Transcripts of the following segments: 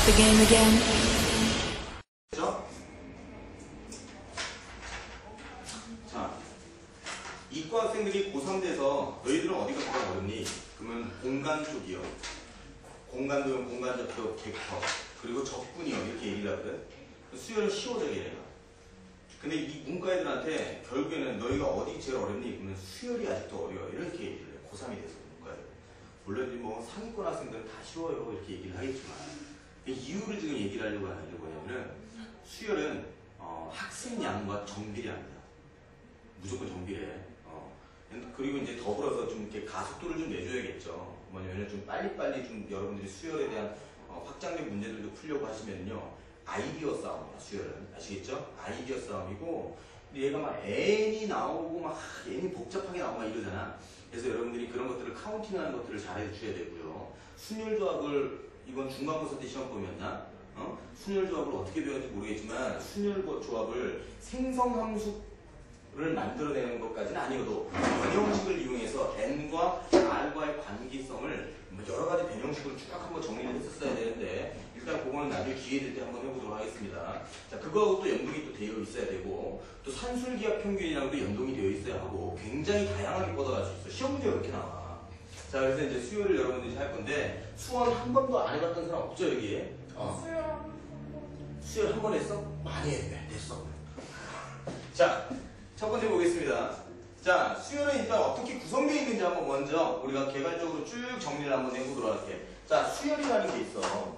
the game again. 그죠? 자, 이과 학생들이 고3 돼서 너희들은 어디가 가장 어렵니? 그러면 공간 쪽이요. 공간 배우면 공간접교, 벡터, 그리고 적분이요. 이렇게 얘기를 하거든. 수열은 쉬워져, 얘네가. 근데 이 문과 애들한테 결국에는 너희가 어디 제일 어렵니? 그러면 수열이 아직도 어려워. 이렇게 얘기를 해. 고3이 돼서 문과 애들. 물론 뭐 상위권 학생들은 다 쉬워요. 이렇게 얘기를 하겠지만. 이유를 지금 얘기를 하려고 하는 게 뭐냐면은 수열은 학생량과 정비량이다. 무조건 정비래. 그리고 이제 더불어서 좀 이렇게 가속도를 좀 내줘야겠죠. 뭐냐면은 좀 빨리빨리 좀 여러분들이 수열에 대한 확장된 문제들도 풀려고 하시면요. 아이디어 싸움이야, 수열은. 아시겠죠? 아이디어 싸움이고, 근데 얘가 막 n이 나오고 막 n이 복잡하게 나오고 막 이러잖아. 그래서 여러분들이 그런 것들을 카운팅하는 것들을 잘해 주셔야 되고요. 순열 조합을 이번 중간고사 때 시험범이었나? 순열 조합을 어떻게 배웠는지 모르겠지만 순열 조합을 생성함수를 만들어내는 것까지는 아니어도 변형식을 이용해서 n과 r과의 관계성을 여러 가지 변형식으로 쭉 한번 정리를 했었어야 되는데 일단 그거는 나중에 기회 될 때 한번 해보도록 하겠습니다. 자, 그거하고 또 연동이 또 되어 있어야 되고 또 산술기압 평균이랑도 연동이 되어 있어야 하고 굉장히 다양하게 뻗어갈 수 있어. 시험 문제가 이렇게 나와. 자, 그래서 이제 수요를 여러분들이 할 건데 수원 한 번도 안 해봤던 사람 없죠, 여기에? 수요 한 번 했어? 많이 했네. 됐어. 자, 첫 번째 보겠습니다. 자, 수요는 일단 어떻게 구성되어 있는지 한번 먼저 우리가 개괄적으로 쭉 정리를 한번 해보도록 할게. 자, 수열이라는 게 있어.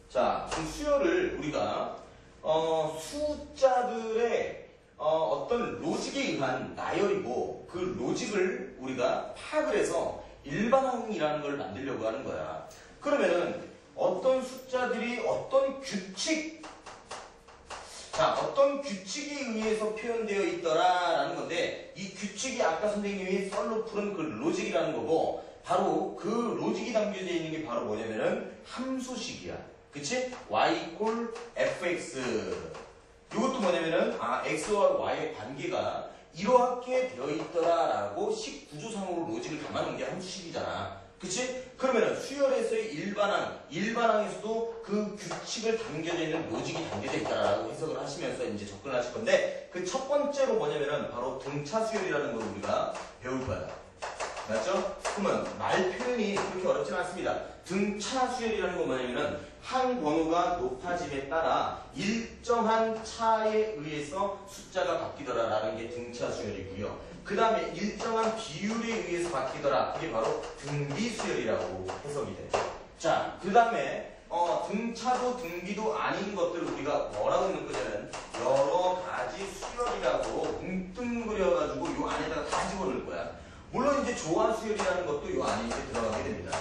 자, 그 수열을 우리가 숫자들의 어떤 로직에 의한 나열이고 그 로직을 우리가 파악을 해서 일반항이라는 걸 만들려고 하는 거야. 그러면은 어떤 숫자들이 어떤 규칙, 자, 어떤 규칙에 의해서 표현되어 있더라라는 건데 이 규칙이 아까 선생님이 썰로 푸른 그 로직이라는 거고 바로 그 로직이 담겨져 있는 게 바로 뭐냐면은 함수식이야. 그치? y = fx. 이것도 뭐냐면은 x와 y의 관계가 이렇게 되어 있더라라고 식 구조상으로 로직을 담아놓은 게 함수식이잖아. 그치? 그러면은 수열에서의 일반항에서도 그 규칙을 담겨져 있는 로직이 담겨져 있다라고 해석을 하시면서 이제 접근을 하실 건데 그 첫 번째로 뭐냐면은 바로 등차 수열이라는 걸 우리가 배울 거야. 맞죠? 그러면 말 표현이 그렇게 어렵진 않습니다. 등차 수열이라는 건 뭐냐면은 항 번호가 높아짐에 따라 일정한 차에 의해서 숫자가 바뀌더라라는 게 등차 수열이고요. 그 다음에 일정한 비율에 의해서 바뀌더라. 그게 바로 등비 수열이라고 해석이 돼. 자, 그 다음에 등차도 등비도 아닌 것들을 우리가 뭐라고 넣는 거냐면 여러 가지 수열이라고 뭉뚱그려가지고 요 안에다가 다 집어넣을 거야. 물론 이제 조화 수열이라는 것도 요 안에 이제 들어가게 됩니다.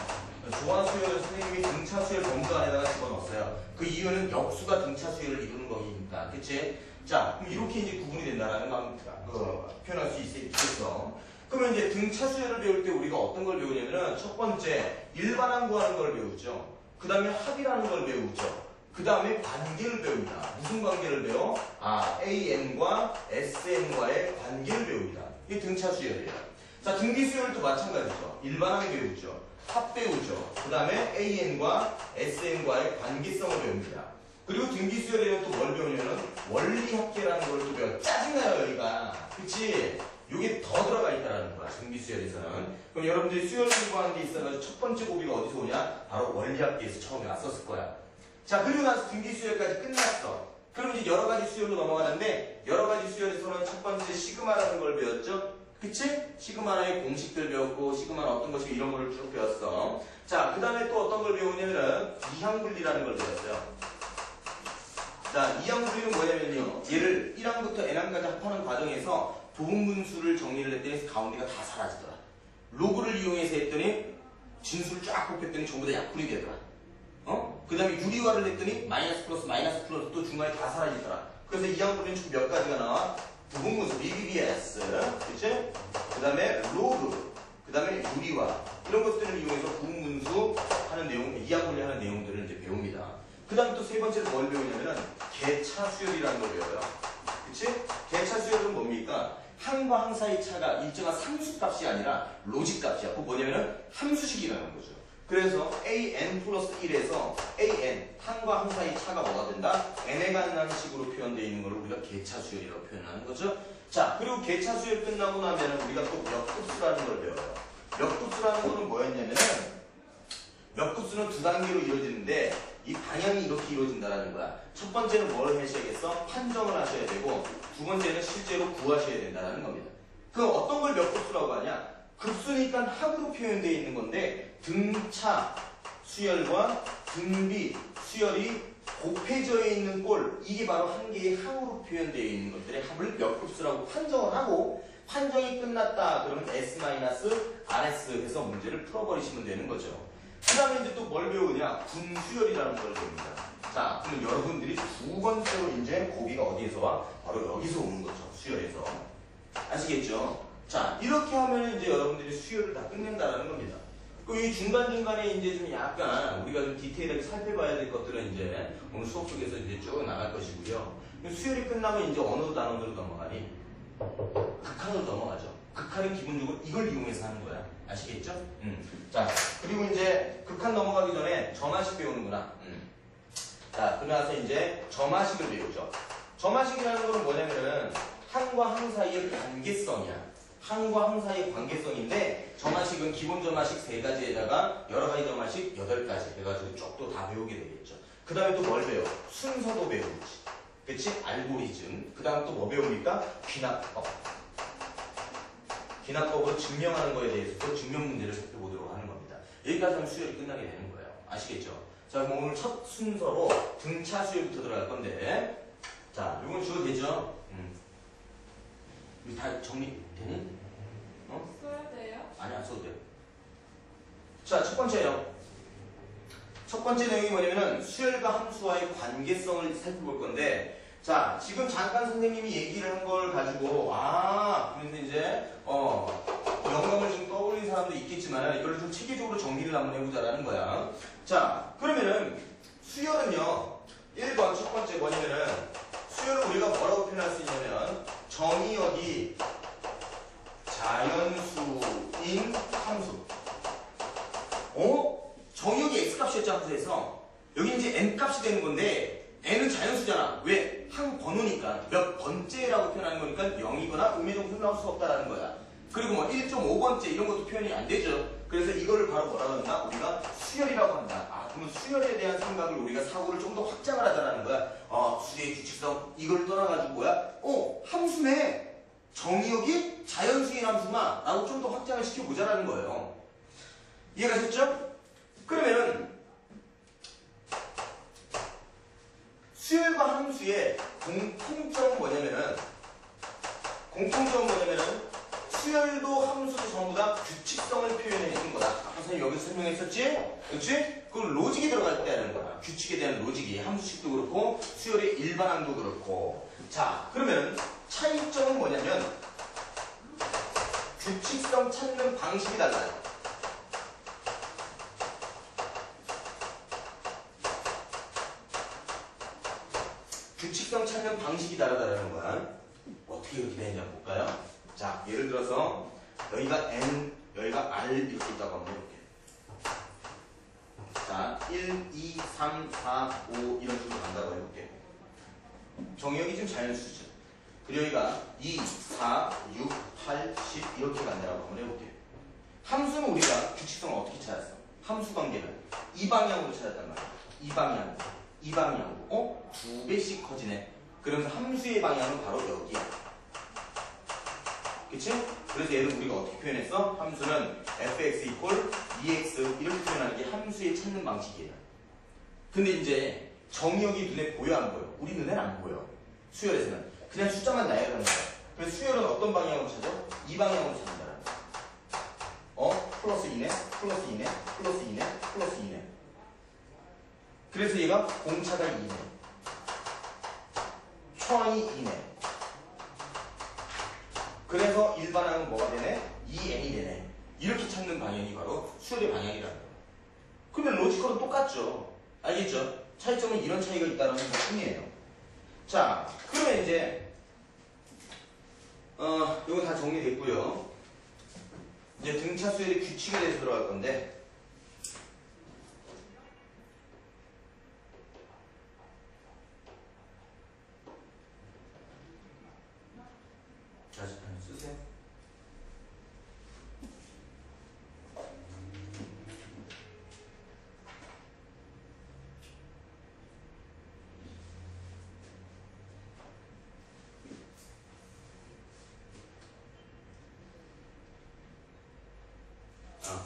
조화 수열을 선생님이 등차 수열 범주 안에다가 집어넣었어요. 그 이유는 역수가 등차 수열을 이루는 거니까. 그치? 자, 그럼 이렇게 이제 구분이 된다라는 표현할 수 있겠어. 그러면 이제 등차 수열을 배울 때 우리가 어떤 걸 배우냐면은 첫 번째 일반항 구하는 걸 배우죠. 그 다음에 합이라는 걸 배우죠. 그 다음에 관계를 배웁니다. 무슨 관계를 배워? AN과 SN과의 관계를 배웁니다. 이게 등차 수열이에요. 자, 등비 수열도 마찬가지죠. 일반항 배우죠. 합 배우죠. 그 다음에 AN과 SN과의 관계성을 배웁니다. 그리고 등비 수열에는 또 뭘 배우냐면 원리합계라는 걸 또 배워요. 짜증나요, 여기가. 그치? 요게 더 들어가 있다는 거야, 등비 수열에서는. 그럼 여러분들이 수열 공부하는 데 있어서 첫 번째 고비가 어디서 오냐? 바로 원리합계에서 처음에 왔었을 거야. 자, 그리고 나서 등비 수열까지 끝났어. 그럼 이제 여러 가지 수열로 넘어가는데 여러 가지 수열에서는 첫 번째 시그마라는 걸 배웠죠? 그치? 시그마의 공식들 배웠고 시그마는 어떤 것이고 이런 거를 쭉 배웠어. 자, 그 다음에 또 어떤 걸 배우냐면은 이항분리라는 걸 배웠어요. 자, 이항분리는 뭐냐면요. 얘를 1항부터 n항까지 합하는 과정에서 부분분수를 정리를 했더니 가운데가 다 사라지더라. 로그를 이용해서 했더니 진수를 쫙 곱했더니 전부 다 약분이 되더라. 그 다음에 유리화를 했더니 마이너스 플러스 또 중간에 다 사라지더라. 그래서 이항분리는 총 몇 가지가 나와? 부분분수, BBBS, 그치? 그 다음에 로그, 그 다음에 유리화 이런 것들을 이용해서 부분분수 하는 내용, 이항분리 하는 내용들을 이제 배웁니다. 그 다음에 또 세 번째로 뭘 배우냐면은 개차 수열이라는 걸 배워요. 그치? 개차 수열은 뭡니까? 항과 항 사이 차가 일정한 상수값이 아니라 로직값이야. 그거 뭐냐면은 함수식이라는 거죠. 그래서 an 플러스 1에서 an, 항과 항 사이 차가 뭐가 된다? n에 관한 식으로 표현되어 있는 걸 우리가 개차 수열이라고 표현하는 거죠. 자, 그리고 개차 수열 끝나고 나면 우리가 또 역급수라는 걸 배워요. 역급수라는 거는 뭐였냐면은 역급수는 두 단계로 이루어지는데 이 방향이 이렇게 이루어진다는 거야. 첫 번째는 뭘 하셔야겠어? 판정을 하셔야 되고 두 번째는 실제로 구하셔야 된다는 겁니다. 그럼 어떤 걸 역급수라고 하냐? 급수니까 합으로 표현되어 있는 건데 등차 수열과 등비 수열이 곱해져 있는 꼴, 이게 바로 한 개의 항으로 표현되어 있는 것들의 합을 역급수라고 판정을 하고 판정이 끝났다 그러면 S-RS 해서 문제를 풀어버리시면 되는 거죠. 그 다음에 이제 또 뭘 배우냐? 분수열이라는 걸 배웁니다. 자, 그럼 여러분들이 두 번째로 이제 고비가 어디에서 와? 바로 여기서 오는 거죠. 수열에서. 아시겠죠? 자, 이렇게 하면 이제 여러분들이 수열을 다 끝낸다라는 겁니다. 그리고 이 중간중간에 이제 좀 약간 우리가 좀 디테일하게 살펴봐야 될 것들은 이제 오늘 수업 속에서 이제 쭉 나갈 것이고요. 수열이 끝나면 이제 어느 단원으로 넘어가니? 극한으로 넘어가죠. 극한은 기본적으로 이걸 이용해서 하는 거야. 아시겠죠? 자, 그리고 이제 극한 넘어가기 전에 점화식 배우는구나. 자, 그러면서 이제 점화식을 배우죠. 점화식이라는 거는 뭐냐면은 항과 항 사이의 관계성이야. 항과 항 사이의 관계성인데 점화식은 기본 점화식 3가지에다가 여러 가지 점화식 8가지 해가지고 쭉 또 다 배우게 되겠죠. 그 다음에 또 뭘 배워? 순서도 배우지. 그치? 알고리즘. 그 다음 또 뭐 배웁니까? 귀납법. 귀납법으로 증명하는 거에 대해서도 증명 문제를 살펴보도록 하는 겁니다. 여기까지 하면 수열이 끝나게 되는 거예요. 아시겠죠? 자, 그럼 오늘 첫 순서로 등차 수열부터 들어갈 건데 자, 이건 주어도 되죠? 다 정리되니? 어? 써야 돼요? 아니, 안 써도 돼요. 자, 첫 번째요. 첫 번째 내용이 뭐냐면은 수열과 함수와의 관계성을 살펴볼 건데 자, 지금 잠깐 선생님이 얘기를 한 걸 가지고 그래서 이제 영감을 좀 떠올린 사람도 있겠지만 이걸 좀 체계적으로 정리를 한번 해보자라는 거야. 자, 그러면은 수열은요 1번 첫 번째 뭐냐면은 수열을 우리가 뭐라고 표현할 수 있냐면 정의역이 자연수인 함수. 정의역이 x값이었죠 함수에서 여기 이제 n값이 되는 건데 n은 자연수잖아. 왜? 한 번호니까 몇 번째라고 표현하는 거니까 0이거나 음의동 표현할 수 없다라는 거야. 그리고 뭐 1.5번째 이런 것도 표현이 안 되죠. 그래서 이거를 바로 뭐라고 한다? 우리가 수열이라고 한다. 그러면 수열에 대한 생각을 우리가 사고를 좀 더 확장을 하자라는 거야. 수의 규칙성 이걸 떠나가지고 뭐야? 함수네. 정의역이 자연수인 함수나 라고 좀 더 확장을 시켜보자라는 거예요. 이해가 됐죠? 그러면은 수열과 함수의 공통점은 뭐냐면은 수열도 함수도 전부 다 규칙성을 표현해 주는 거다. 아까 선생님 여기서 설명했었지? 그렇지? 그 로직이 들어갈 때 하는 거야. 규칙에 대한 로직이 함수식도 그렇고 수열의 일반항도 그렇고. 자, 그러면 차이점은 뭐냐면 규칙성 찾는 방식이 달라요. 규칙성 찾는 방식이 다르다는 거야. 어떻게 이렇게 되느냐 볼까요? 자, 예를 들어서 여기가 n, 여기가 r 이렇게 있다고 한번 해볼게. 자, 1, 2, 3, 4, 5 이런 식으로 간다고 해볼게. 정의역이 좀 자연수죠. 그리고 여기가 2, 4, 6, 8, 10 이렇게 간다고 한번 해볼게. 함수는 우리가 규칙성을 어떻게 찾았어? 함수 관계는 이 방향으로 찾았단 말이야. 이 방향으로. 2배씩 커지네. 그러면서 함수의 방향은 바로 여기야. 그치? 그래서 얘를 우리가 어떻게 표현했어? 함수는 fx equal ex 이렇게 표현하는 게 함수의 찾는 방식이에요. 근데 이제 정의역이 눈에 보여 안 보여? 우리 눈에는 안 보여. 수열에서는 그냥 숫자만 나열하는 거야. 그래서 수열은 어떤 방향으로 찾아? 이 방향으로 찾는다는 거야. 플러스 2네, 플러스 2네, 플러스 2네, 플러스 2네. 그래서 얘가 공차가 2네. 초항이 2네. 그래서 일반항은 뭐가 되네? 2n이 되네. 이렇게 찾는 방향이 바로 수열의 방향이라는 거예요. 그러면 로지컬은 똑같죠. 알겠죠? 차이점은 이런 차이가 있다는 것 뿐이에요. 자, 그러면 이제 이거 다 정리됐고요. 이제 등차 수열의 규칙에 대해서 들어갈 건데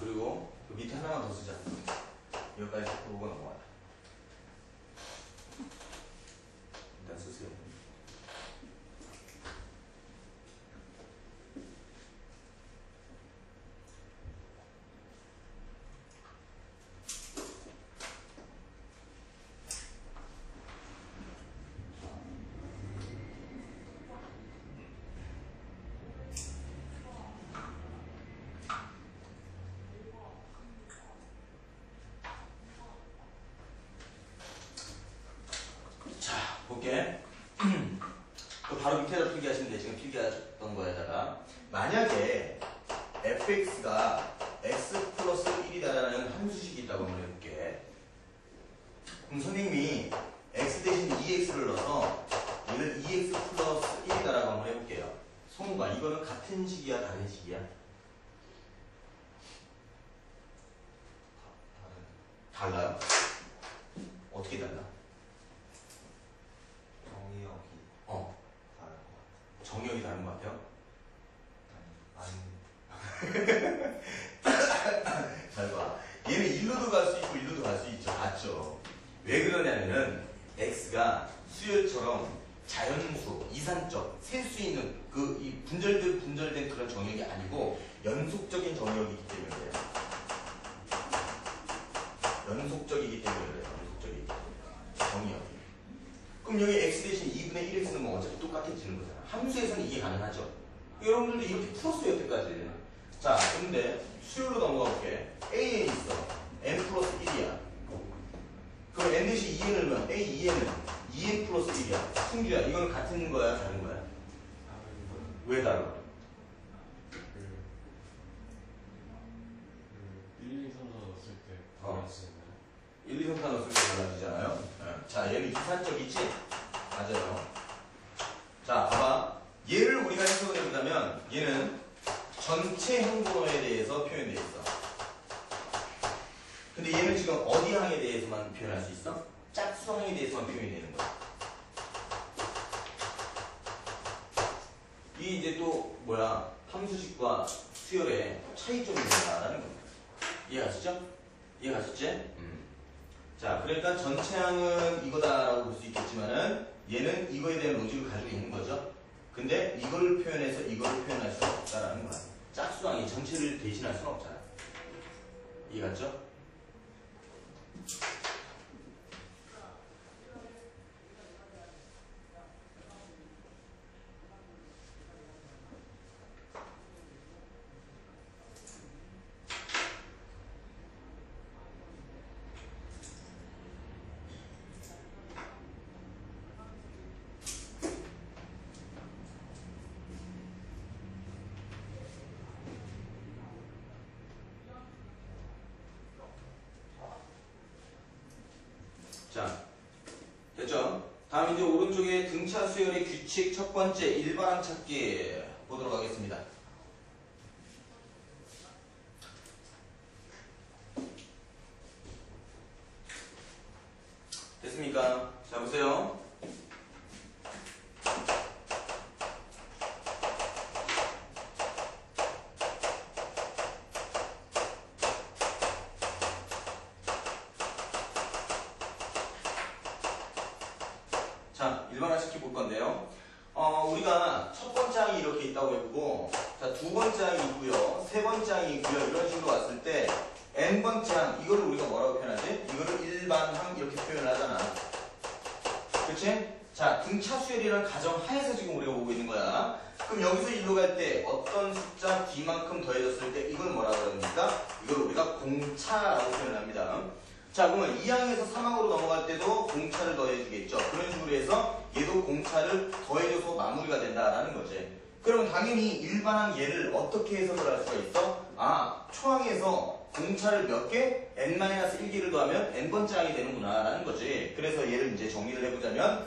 그리고 그 밑에 하나만 더 쓰자. 여기까지 보고 넘어가자. 일단 쓰세요. 볼게. 또 바로 밑에다 필기하시면 돼. 지금 필기하셨던 거에다가 만약에 fx가 x 플러스 1이다라는 함수식이 있다고 한번 해볼게. 그럼 선생님이 x 대신 2x를 넣어서 얘를 2x 플러스 1이다라고 한번 해볼게요. 송과 이거는 같은 식이야 다른 식이야? 달라요? 어떻게 달라? 정의역이 다른 것 같아요? 잘 봐. 얘는 1루도 갈 수 있고 1루도 갈 수 있죠. 맞죠? 왜 그러냐면은 x가 수열처럼 자연수, 이산적, 셀 수 있는 이 분절된 그런 정의역이 아니고 연속적인 정의역이기 때문에 그래요. 연속적이기 때문에 그래요. 연속적이기 때문에. 정의역이. 그럼 여기 x 대신 2분의 1x는 뭐 어차피 똑같아지는 거잖아. 함수에서는 이게 가능하죠. 여러분들도 이렇게 풀었어요, 여태까지. 자, 근데 수열로 넘어가 볼게. AN 있어. N 플러스 1이야. 그럼 N 대신 2N을 넣으면 A, 2N은 2N 플러스 1이야. 승주야, 이건 같은 거야, 다른 거야? 왜 다른 1, 2, 3, 4 넣었을 때 달라지나요? 1, 2, 3, 4 넣었을 때 달라지잖아요. 자, 얘는 이산적이지? 맞아요. 자, 봐봐. 얘를 우리가 해석을 해보자면 얘는 전체 행분호에 대해서 표현되어 있어. 근데 얘는 지금 어디 항에 대해서만 표현할 수 있어? 짝수항에 대해서만 표현이 되는 거야. 이게 이제 또 뭐야? 함수식과 수열의 차이점이 된다라는 겁니다. 이해가시죠? 이해가셨지? 자, 그러니까 전체항은 이거다라고 볼 수 있겠지만은 얘는 이거에 대한 로직을 가지고 있는 거죠. 근데 이걸 표현해서 이걸 표현할 수는 없다라는 거야. 짝수항이 전체를 대신할 수는 없잖아. 이해갔죠? 자, 됐죠? 다음 이제 오른쪽에 등차 수열의 규칙 첫 번째 일반항 찾기 보도록 하겠습니다. 됐습니까? 자, 보세요. 자, 일반항 찾기 볼 건데요. 우리가 첫 번째 항이 이렇게 있다고 해보고, 자, 두 번째 항이 있고요, 세 번째 항이 있고요, 이런 식으로 왔을 때, n번째 항, 이거를 우리가 뭐라고 표현하지? 이거를 일반항 이렇게 표현을 하잖아. 그치? 자, 등차 수열이라는 가정 하에서 지금 우리가 보고 있는 거야. 그럼 여기서 일로 갈 때 어떤 숫자 d만큼 더해졌을 때 이걸 뭐라고 합니까? 이걸 우리가 공차라고 표현합니다. 자, 그러면 2항에서 3항으로 넘어갈 때도 공차를 더해주겠죠. 그런 식으로 해서 얘도 공차를 더해줘서 마무리가 된다라는 거지. 그러면 당연히 일반항 얘를 어떻게 해석을 할 수가 있어? 아, 초항에서 공차를 몇 개? n-1개를 더하면 n번째 항이 되는구나 라는 거지. 그래서 얘를 이제 정리를 해보자면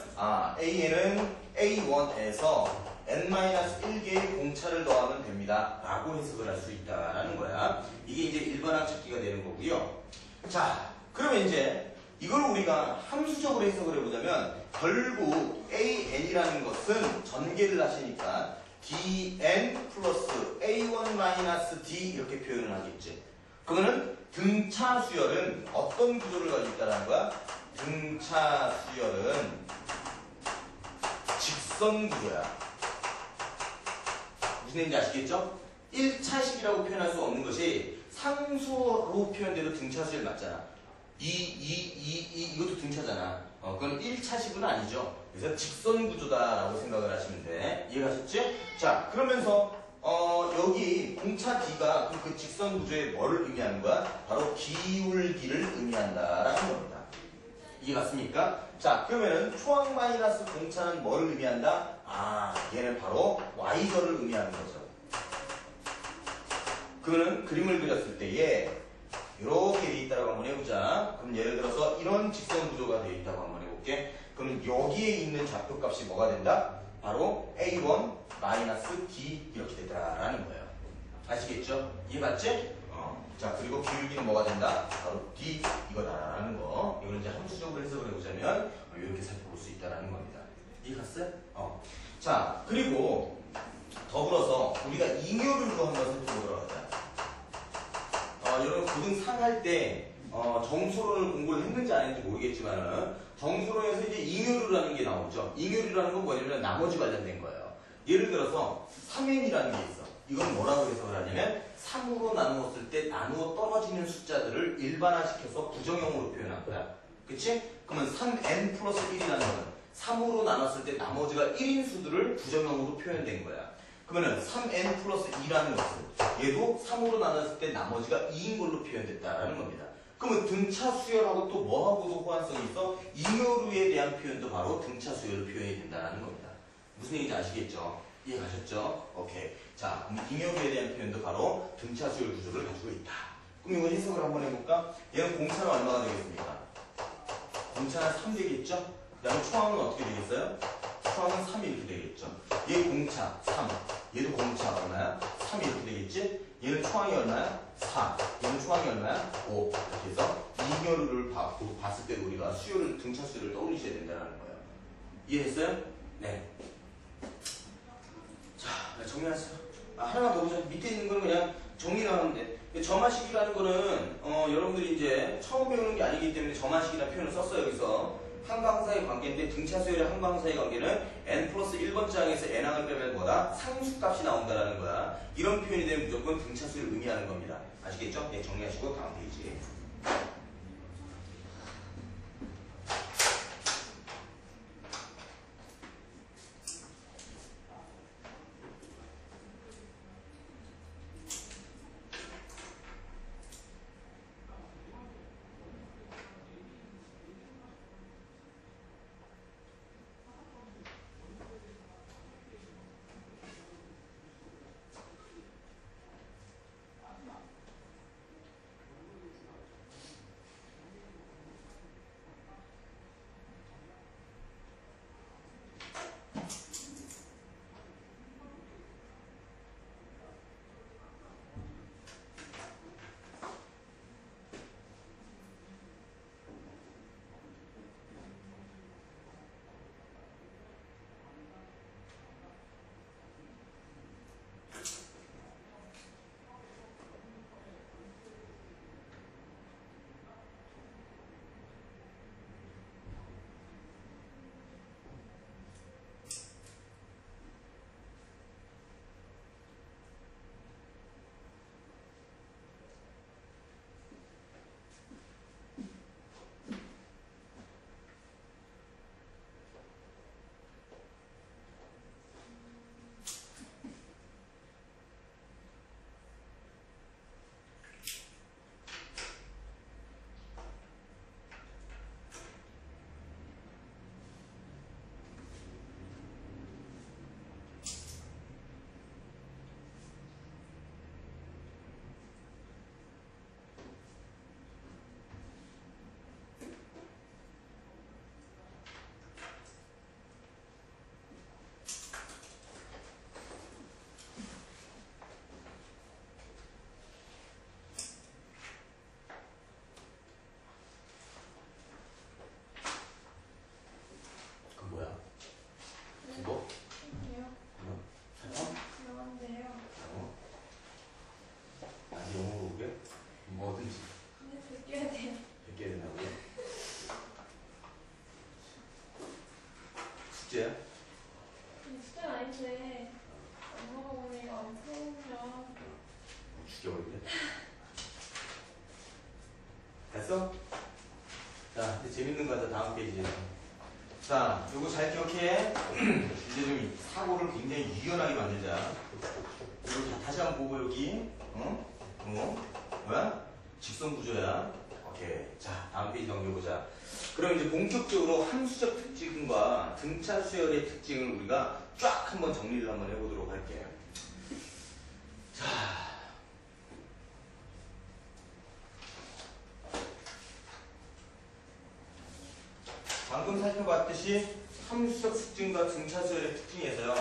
AN은 A1에서 n-1개의 공차를 더하면 됩니다 라고 해석을 할 수 있다라는 거야. 이게 이제 일반항 찾기가 되는 거고요. 자, 그러면 이제 이걸 우리가 함수적으로 해석을 해보자면 결국 AN이라는 것은 전개를 하시니까 DN 플러스 A1 마이너스 D 이렇게 표현을 하겠지. 그러면은 등차 수열은 어떤 구조를 가지고 있다는 거야? 등차 수열은 직선 구조야. 무슨 얘기인지 아시겠죠? 1차식이라고 표현할 수 없는 것이 상수로 표현돼도 등차 수열 맞잖아. 이것도 등차잖아. 그건 1차식은 아니죠. 그래서 직선 구조다라고 생각을 하시면 돼. 이해가셨지? 자, 그러면서 여기 공차 D가 그 직선 구조에 뭐를 의미하는 거야? 바로 기울기를 의미한다라는 겁니다. 이해갔습니까? 자, 그러면은 초항 마이너스 공차는 뭐를 의미한다? 아, 얘는 바로 Y절을 의미하는 거죠. 그러면 그림을 그렸을 때에 이렇게 돼 있다고 한번 해보자. 그럼 예를 들어서 이런 직선 구조가 돼 있다고 한번 해볼게. 그럼 여기에 있는 좌표값이 뭐가 된다? 바로 A1 마이너스 D 이렇게 되더라라는 거예요. 아시겠죠? 이해갔지? 자, 그리고 기울기는 뭐가 된다? 바로 D 이거다라는 거. 이걸 이제 함수적으로 해석을 해보자면 이렇게 살펴볼 수 있다라는 겁니다. 이해갔어요? 자, 그리고 더불어서 우리가 잉여율도 한번 살펴보도록 하자. 여러분 고등 3할 때 정수론을 공부를 했는지 안 했는지 모르겠지만은 정수론에서 이제 잉여율이라는 게 나오죠. 잉여율이라는 건 뭐냐면 나머지 관련된 거예요. 예를 들어서 3n이라는 게 있어. 이건 뭐라고 해석을 하냐면 3으로 나누었을 때 나누어 떨어지는 숫자들을 일반화시켜서 부정형으로 표현한 거야. 그치? 그러면 3n 플러스 1이라는 거는 3으로 나눴을 때 나머지가 1인 수들을 부정형으로 표현된 거야. 그러면 3n 플러스 2라는 것은 얘도 3으로 나눴을 때 나머지가 2인 걸로 표현됐다라는 겁니다. 그러면 등차 수열하고 또 뭐하고도 호환성이 있어? 잉여류에 대한 표현도 바로 등차 수열로 표현이 된다는 겁니다. 무슨 얘기인지 아시겠죠? 이해가셨죠? 오케이. 자, 그럼 잉여류에 대한 표현도 바로 등차 수열 구조를 가지고 있다. 그럼 이거 해석을 한번 해볼까? 얘는 공차는 얼마가 되겠습니까? 공차는 3 되겠죠? 그 다음에 초항은 어떻게 되겠어요? 초항은 3 이렇게 되겠죠. 얘 공차 3, 얘도 공차 얼마야? 3 이렇게 되겠지? 얘는 초항이 얼마야? 4, 얘는 초항이 얼마야? 5 이렇게 해서 잉여류를 봤을 때 우리가 수열을, 등차 수열을 떠올리셔야 된다는 거예요. 이해했어요? 네. 자, 정리하세요. 하나만 더 보자. 밑에 있는 건 그냥 정리를 하는데 점화식이라는 거는 여러분들이 이제 처음 배우는 게 아니기 때문에 점화식이라는 표현을 썼어요. 여기서 항과 항사의 관계인데 등차 수열의 항과 항사의 관계는 n 플러스 1번째 항에서 n항을 빼면 뭐다? 상수값이 나온다라는 거야. 이런 표현이 되면 무조건 등차 수열을 의미하는 겁니다. 아시겠죠? 네, 정리하시고 다음 페이지. 됐어? 자, 이제 재밌는 거 하자. 다음 페이지에. 자, 요거 잘 기억해. 이제 좀 사고를 굉장히 유연하게 만들자. 이거 다시 한번 보고 여기. 뭐야? 직선 구조야. 오케이. 자, 다음 페이지 넘겨보자. 그럼 이제 본격적으로 함수적 특징과 등차 수열의 특징을 우리가 쫙 한번 정리를 한번 해보도록 할게. 자. 방금 살펴봤듯이 함수적 특징과 등차 수열의 특징에서요.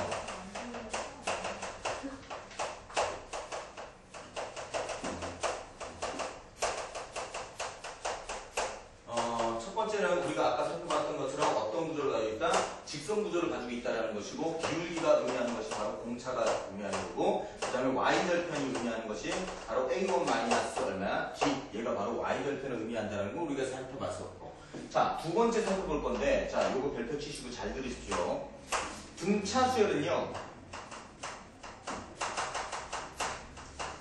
첫 번째는 우리가 아까 살펴봤던 것처럼 어떤 구조를 가지고 있다? 직선 구조를 가지고 있다는 것이고, 기울기가 의미하는 것이 바로 공차가 의미하는 거고, 그 다음에 y절편이 의미하는 것이 바로 a1 마이너스 얼마야? d. 얘가 바로 y절편을 의미한다는 거 우리가 살펴봤었고. 자, 두 번째 살펴볼 건데, 자, 요거 별표 치시고 잘 들으십시오. 등차 수열은요,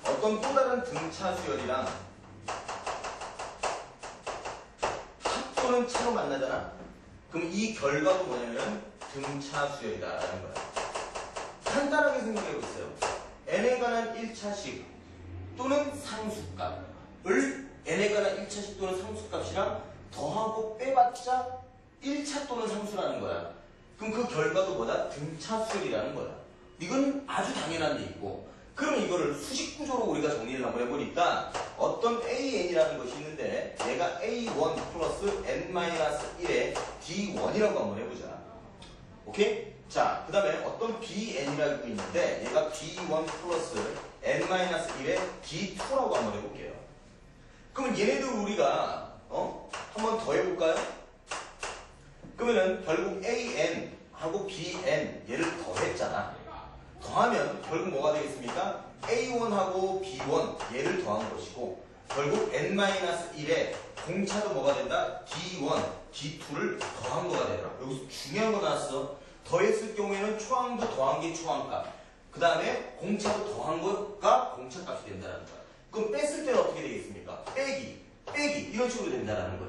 어떤 또 다른 등차 수열이랑 합 또는 차로 만나잖아. 그럼 이 결과도 뭐냐면 등차 수열이다라는 거야. 간단하게 생각해 보세요. n에 관한 1차식 또는 상수값을 n에 관한 1차식 또는 상수값이랑 더하고 빼봤자 1차 또는 상수라는 거야. 그럼 그 결과도 뭐다? 등차 수열이라는 거야. 이건 아주 당연한 얘기고, 그럼 이거를 수식 구조로 우리가 정리를 한번 해보니까 어떤 AN이라는 것이 있는데 얘가 A1 플러스 N-1의 D1이라고 한번 해보자. 오케이? 자, 그 다음에 어떤 BN이라고 있는데 얘가 B1 플러스 N-1의 D2라고 한번 해볼게요. 그러면 얘네들 우리가 한번 더 해볼까요? 그러면은 결국 AN하고 BN 얘를 더했잖아. 더하면 결국 뭐가 되겠습니까? A1하고 B1 얘를 더한 것이고, 결국 N-1에 공차도 뭐가 된다? D1, D2를 더한 거가 되더라. 여기서 중요한 거 나왔어. 더했을 경우에는 초항도 더한 게 초항값, 그 다음에 공차도 더한 거가 공차값이 된다는 거야. 그럼 뺐을 때는 어떻게 되겠습니까? 빼기 이런 식으로 된다는 거야.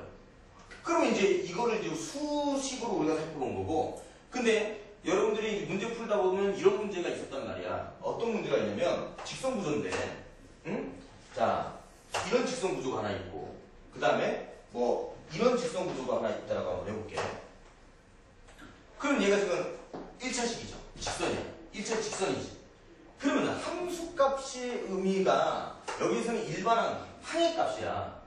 그러면 이제 이거를 이제 수식으로 우리가 살펴본 거고, 근데 여러분들이 이제 문제 풀다 보면 이런 문제가 있었단 말이야. 어떤 문제가 있냐면 직선 구조인데, 자, 이런 직선 구조가 하나 있고, 그 다음에 뭐 이런 직선 구조가 하나 있다라고 한번 해볼게. 그럼 얘가 지금 1차식이죠. 직선이야. 1차 직선이지. 그러면 함수값의 의미가 여기서는 일반항 항의값이야.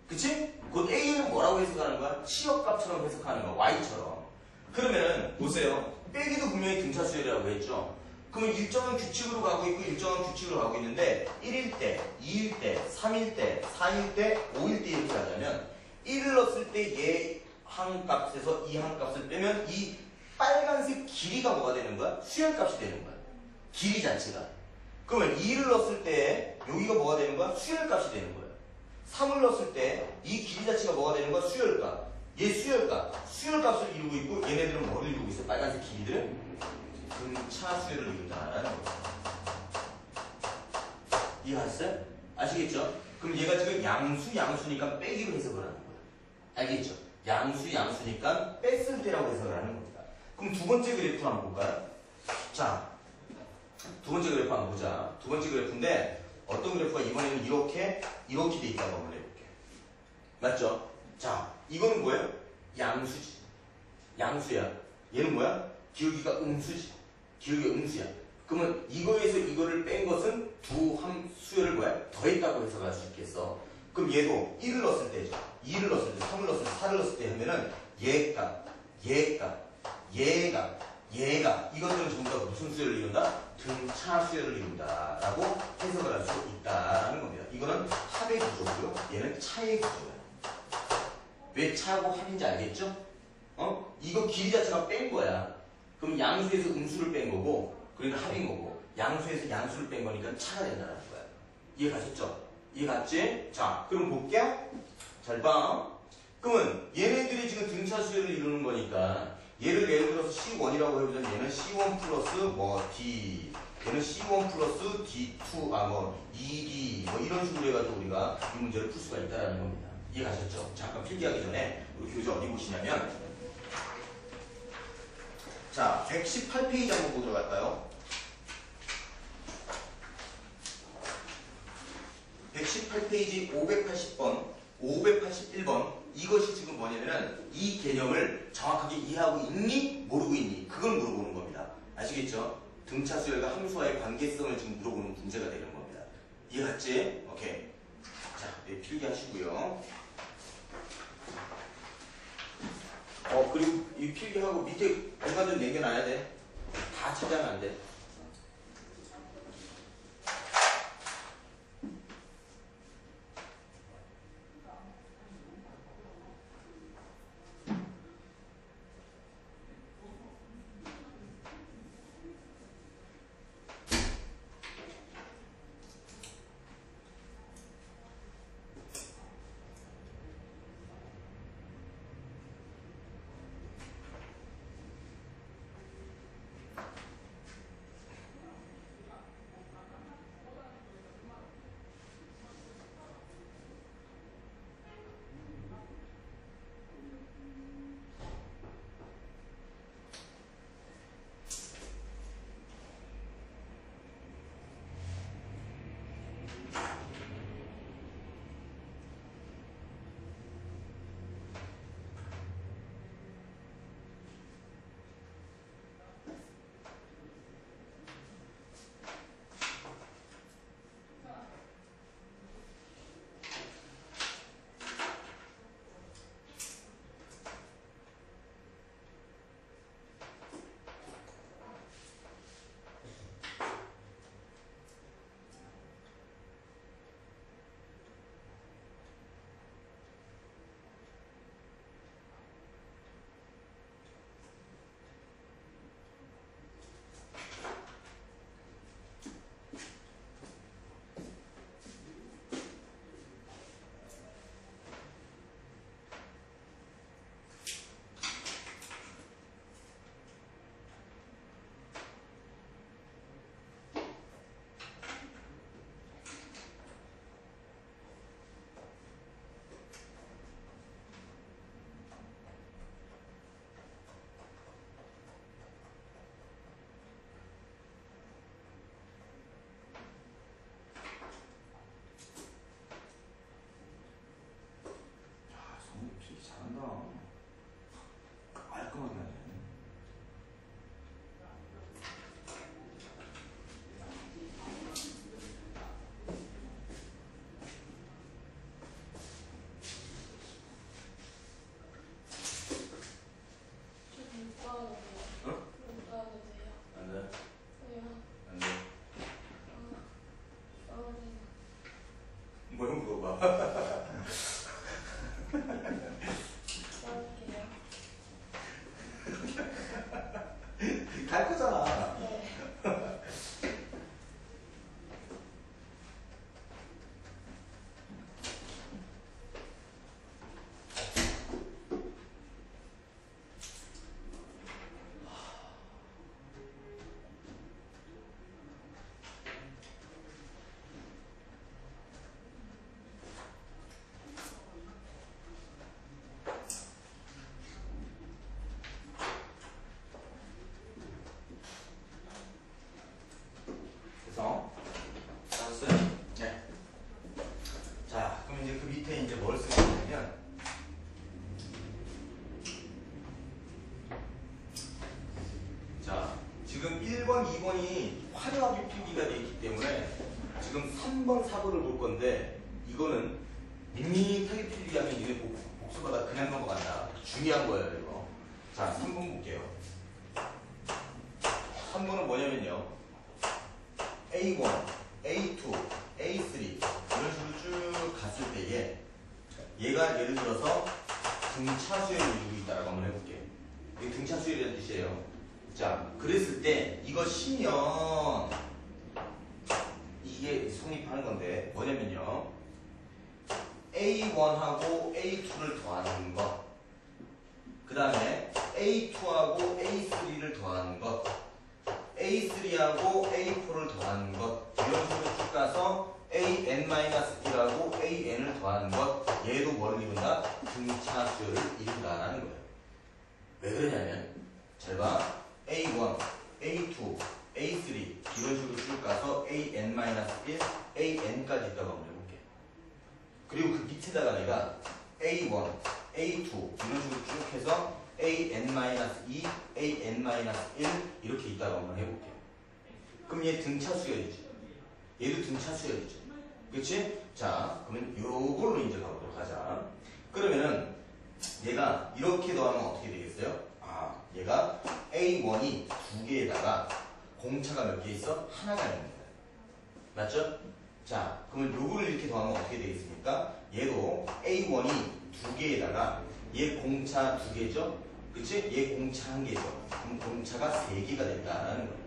그치? 곧 A는 뭐라고 해석하는 거야? 치역값처럼 해석하는 거야. Y처럼. 그러면은 보세요. 빼기도 분명히 등차 수열이라고 했죠. 그러면 일정한 규칙으로 가고 있고 일정한 규칙으로 가고 있는데 1일 때, 2일 때, 3일 때, 4일 때, 5일 때 이렇게 하자면 1을 넣었을 때 얘 항값에서 이 항값을 빼면 이 빨간색 길이가 뭐가 되는 거야? 수열값이 되는 거야. 길이 자체가. 그러면 2를 넣었을 때 여기가 뭐가 되는 거야? 수열값이 되는 거야. 3을 넣었을 때 이 길이 자체가 뭐가 되는 거야? 수열값. 얘 수열값을 이루고 있고, 얘네들은 뭐를 이루고 있어? 빨간색 길이들은 등차 수열을 이룬다라는 거야. 이해하셨어요? 아시겠죠? 그럼 얘가 지금 양수니까 빼기로 해석을 하는 거야. 알겠죠? 양수니까 뺐을 때라고 해석을 하는 겁니다. 그럼 두 번째 그래프 한번 볼까요? 자, 두 번째 그래프 한번 보자. 두 번째 그래프인데 어떤 그래프가 이번에는 이렇게 돼 있다고 한번 해볼게. 맞죠? 자, 이거는 뭐예요? 양수지. 양수야. 얘는 뭐야? 기울기가 음수지. 기울기가 음수야. 그러면 이거에서 이거를 뺀 것은 두 함수열을 뭐야? 더했다고 해석할 수 있겠어. 그럼 얘도 1을 넣었을 때죠. 2를 넣었을 때, 3을 넣었을 때, 4를 넣었을 때 하면은 얘가 이것들은 전부 다 무슨 수열을 이룬다? 등차 수열을 이룬다 라고 해석을 할 수 있다라는 겁니다. 이거는 합의 구조고요. 얘는 차의 구조예요. 왜 차하고 합인지 알겠죠? 이거 길이 자체가 뺀 거야. 그럼 양수에서 음수를 뺀 거고, 그러니까 합인 거고, 양수에서 양수를 뺀 거니까 차가 된다는 거야. 이해 가셨죠? 이해 갔지? 자, 그럼 볼게. 잘 봐. 그러면 얘네들이 지금 등차 수열을 이루는 거니까 얘를 예를 들어서 C1이라고 해보자면 얘는 C1 플러스 뭐 D, 얘는 C1 플러스 D2, 2D 뭐 이런 식으로 해가지고 우리가 이 문제를 풀 수가 있다는 겁니다. 이해가셨죠? 잠깐 필기하기 전에 우리 교재 어디 보시냐면 자 118페이지 한번 보도록 할까요? 118페이지 580번 581번 이것이 지금 뭐냐면 이 개념을 정확하게 이해하고 있니? 모르고 있니? 그걸 물어보는 겁니다. 아시겠죠? 등차 수열과 함수와의 관계성을 지금 물어보는 문제가 되는 겁니다. 이해갔지? 오케이. 자, 네, 필기하시고요. 그리고 이 필기하고 밑에 공간 좀 남겨놔야 돼. 다 찾아가면 안 돼. 갈 거잖아. 네. 네. 자, 그럼 이제 그 밑에 이제 뭘 쓰게 되냐면, 자, 지금 1번, 2번이 화려하게 필기가 되어 있기 때문에 지금 3번, 4번을 볼 건데, 이거는 밋밋하게 필기하면 이게 복수보다 그냥 넘어간다. 중요한 거예요, 이거. 자, 3번 볼게요. 3번은 뭐냐면요. A1, A2, A3 이런 식으로 쭉 갔을 때에 얘가 예를 들어서 등차 수열을 이루고 있다라고 한번 해볼게요. 이게 등차 수열이라는 뜻이에요. 자, 그랬을 때 이거 시면 이게 성립하는 건데 뭐냐면요. A1하고 A2를 더하는 것, 그 다음에 A2하고 A3를 더하는 것, A3하고 A4를 더하는 것, 이런 식으로 쭉 가서 an-1하고 an을 더하는 것, 얘도 뭐를 이룬다? 등차수열을 이룬다라는 거예요. 왜 그러냐면 잘 봐. a1, a2, a3 이런 식으로 쭉 가서 an-1, an까지 있다고 한번 해볼게. 그리고 그 밑에다가 내가 a1, a2 이런 식으로 쭉 해서 an-2, an-1 이렇게 있다고 한번 해볼게. 그럼 얘 등차수열이지. 얘도 등차수열이죠. 그치? 자, 그러면 요걸로 이제 가보도록 하자. 그러면은 얘가 이렇게 더하면 어떻게 되겠어요? 아, 얘가 A1이 두 개에다가 공차가 몇 개 있어? 하나가 있는 거야. 맞죠? 자, 그러면 요거를 이렇게 더하면 어떻게 되겠습니까? 얘도 A1이 두 개에다가 얘 공차 두 개죠? 그치? 얘 공차 한 개죠? 그럼 공차가 세 개가 된다는 거야.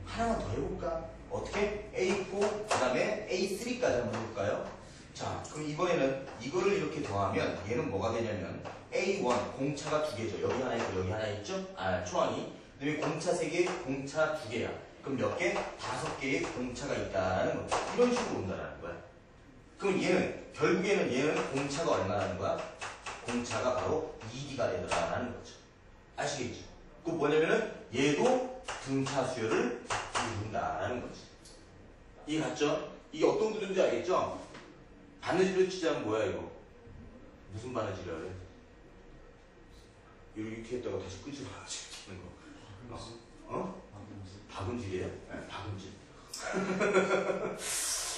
하나만 더 해볼까? 어떻게? A4, 그 다음에 A3까지 한번 해볼까요? 자, 그럼 이번에는 이거를 이렇게 더하면 얘는 뭐가 되냐면 A1, 공차가 두 개죠. 여기 하나 있고 여기 하나 있죠? 아, 초항이. 그 다음에 공차 세 개, 공차 두 개야. 그럼 몇 개? 5개의 공차가 있다는 거야. 이런 식으로 온다는 거야. 그럼 얘는, 결국에는 얘는 공차가 얼마라는 거야? 공차가 바로 2D가 되더라라는 거죠. 아시겠죠? 그 뭐냐면은 얘도 등차 수열을 이룬다라는 거지. 이해 갔죠? 이게 어떤 구조인지 알겠죠? 바느질로 치자면 뭐야 이거? 무슨 바느질이야 그래? 이렇게 했다가 다시 끄지 말아야지 치는 거. 어? 박음질이에요? 네, 박음질.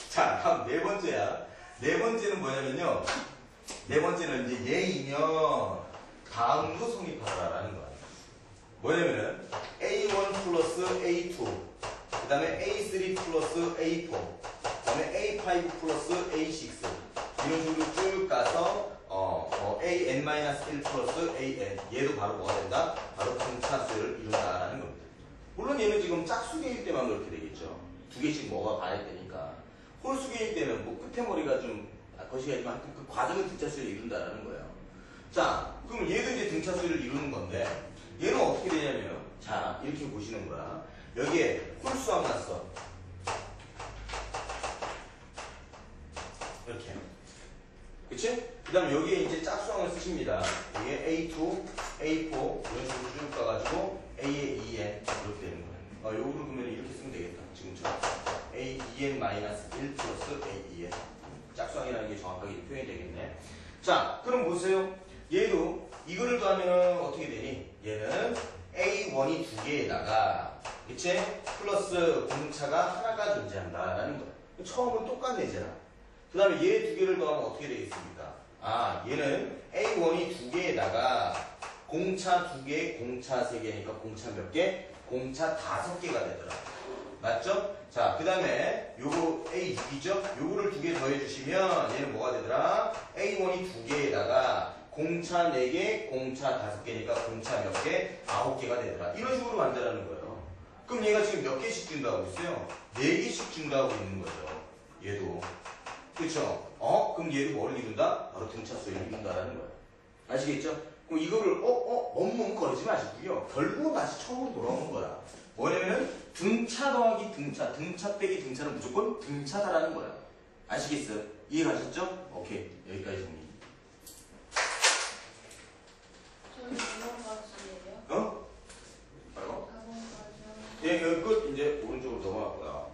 자, 다음 네 번째야. 네 번째는 뭐냐면요. 네 번째는 이제 얘이면 다음으로 성립하라라는 거야. 뭐냐면은 A1 플러스 A2 그 다음에 A3 플러스 A4 그 다음에 A5 플러스 A6 이런 식으로 쭉 가서 AN-1 플러스 AN 얘도 바로 뭐가 된다? 바로 등차수열을 이룬다라는 겁니다. 물론 얘는 지금 짝수개일 때만 그렇게 되겠죠. 두 개씩 뭐가 가야 되니까. 홀수개일 때는 뭐 끝에 머리가 좀 거시기하지만 그 과정은 등차수열을 이룬다라는 거예요. 자, 그럼 얘도 이제 등차수열을 이루는 건데 얘는 어떻게 되냐면 자, 이렇게 보시는 거야. 여기에 홀수함 났어. 이렇게. 그치? 그 다음에 여기에 이제 짝수함을 쓰십니다. 여기에 A2, A4 이런 식으로 쭉 가가지고 A에 2n 이렇게 되는 거야. 요거를 그러면 이렇게 쓰면 되겠다. 지금처럼. A2n-1 플러스 A2n. 짝수함이라는 게 정확하게 표현이 되겠네. 자, 그럼 보세요. 얘도 이거를 더하면 어떻게 되니? 얘는 A1이 두 개에다가 그치? 플러스 공차가 하나가 존재한다라는 거야. 처음은 똑같네 얘잖아. 그 다음에 얘 두 개를 더하면 어떻게 되겠습니까? 아, 얘는 A1이 두 개에다가 공차 두 개, 공차 세 개니까 공차 몇 개? 공차 5개가 되더라. 맞죠? 자, 그 다음에 요거 A6이죠? 요거를 두 개 더해주시면 얘는 뭐가 되더라? A1이 두 개에다가 공차 4개, 공차 5개니까 공차 몇 개? 9개가 되더라. 이런 식으로 만들라는 거예요. 그럼 얘가 지금 몇 개씩 준다고 있어요? 4개씩 준다고 있는 거죠. 얘도. 그쵸? 그럼 얘도 뭐를 이룬다? 바로 등차수열을 이룬다라는 거예요. 아시겠죠? 그럼 이거를 멍멍거리지 마시고요. 결국은 다시 처음으로 돌아오는 거야. 뭐냐면은 등차 더하기 등차, 등차 빼기 등차는 무조건 등차다라는 거야. 아시겠어요? 이해가셨죠? 오케이. 여기까지 정리. 뭐라고? 예, 끝. 이제 오른쪽으로 넘어갔고요.